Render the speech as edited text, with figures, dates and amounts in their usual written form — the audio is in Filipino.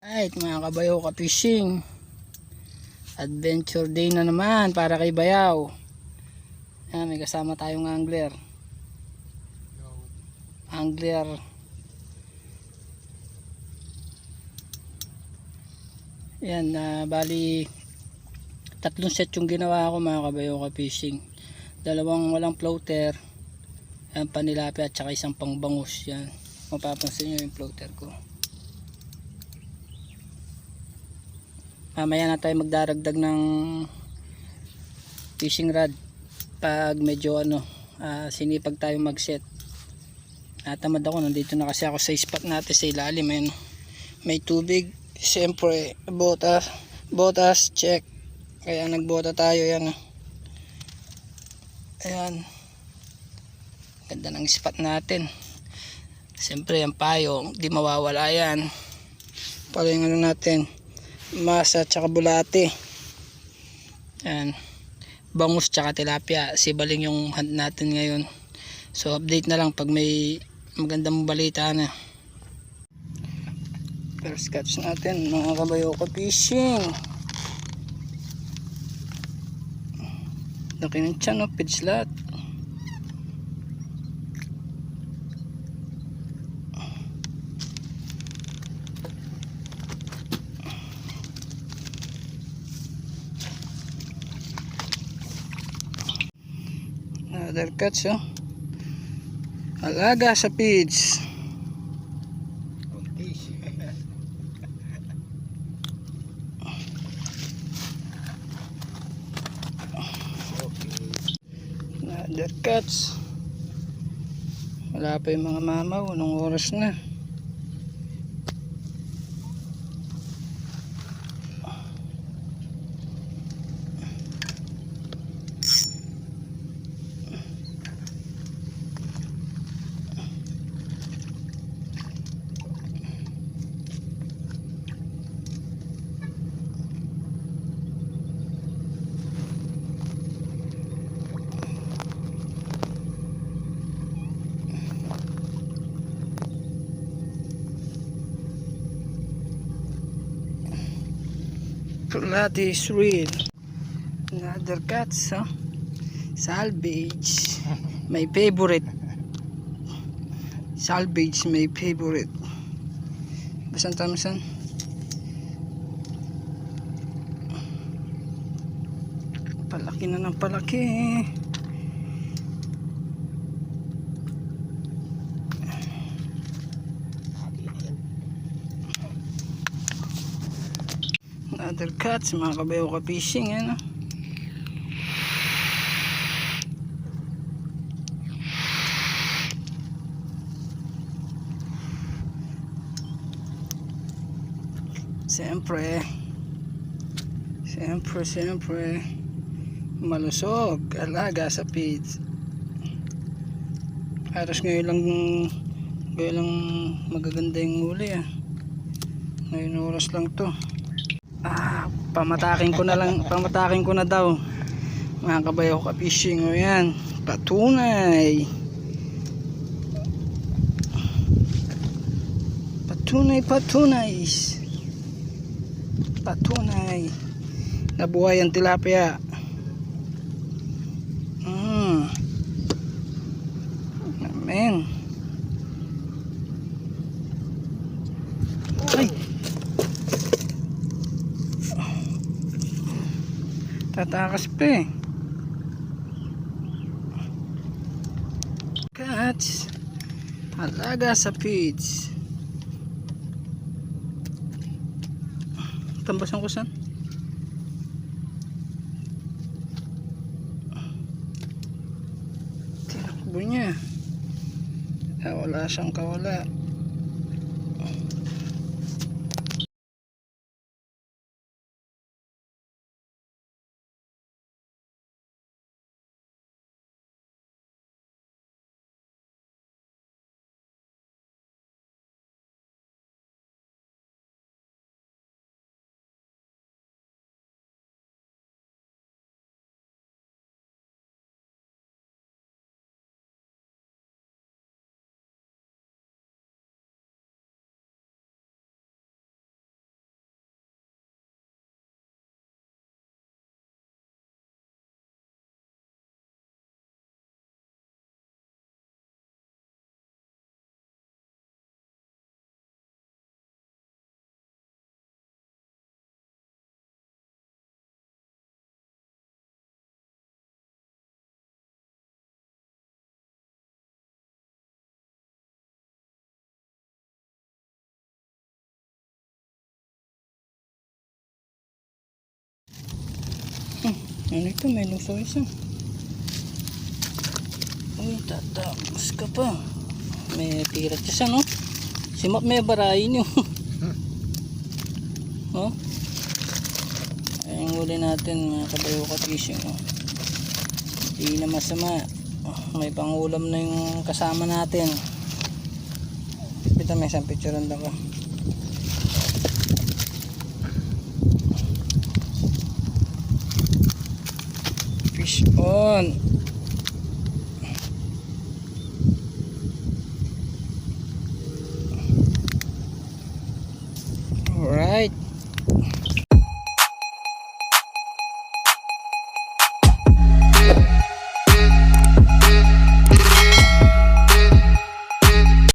Alright mga kabayaw ka-fishing, adventure day na naman para kay Bayaw. Ayan, may kasama tayong angler. Yan, bali tatlong set yung ginawa ko mga kabayaw ka-fishing. Dalawang walang floater, yan, panilapia at saka isang pangbangus. Yan, mapapansin nyo yung floater ko. Mamaya na tayo magdaragdag ng fishing rod pag medyo sinipag tayo mag set. Natamad ako, nandito na kasi ako sa spot natin sa ilalim. Ayun, may tubig, siyempre botas check, kaya nagbota tayo. Yan, ayan, ganda ng spot natin. Siyempre yung payong di mawawala yan, para yung natin masa tsaka bulate. Yan, bangus tsaka tilapia, sibaling yung hunt natin ngayon. So update na lang pag may magandang balita na. First catch natin mga kabayo ka-fishing. Laki ng tiyan, no? Feed slot. Another catch, oh. Alaga sa feeds. Another catch. Wala pa yung mga mamaw. Anong oras na? That is real. Another catch, huh? Salvage. My favorite. Salvage, my favorite. Basan tamasan. Palaki na ng palaki. Another catch mga kabayo ka-fishing. Ano? Siyempre malusog, alaga sa feeds. Halos ngayon lang magaganda yung huli, ngayon oras lang to. Pamatakin ko na daw mga kabayo ka-fishing. O yan, patunay nabuhay ang tilapia. Amen. Ay, tatakas pa eh. Catch, alaga sa feeds. Tambasan ko saan? Tinakbo niya. Wala siyang kawala. Ano ito? May lungsong isa. Uy, tatapos ka pa. May pirat isa, no? Si Map may barayin yun. Oh? Ayun huli natin mga kabayuka fishing. Oh. Hindi na masama. Oh, may pangulam na yung kasama natin. Pita may isang picturean lang ko. Fish on.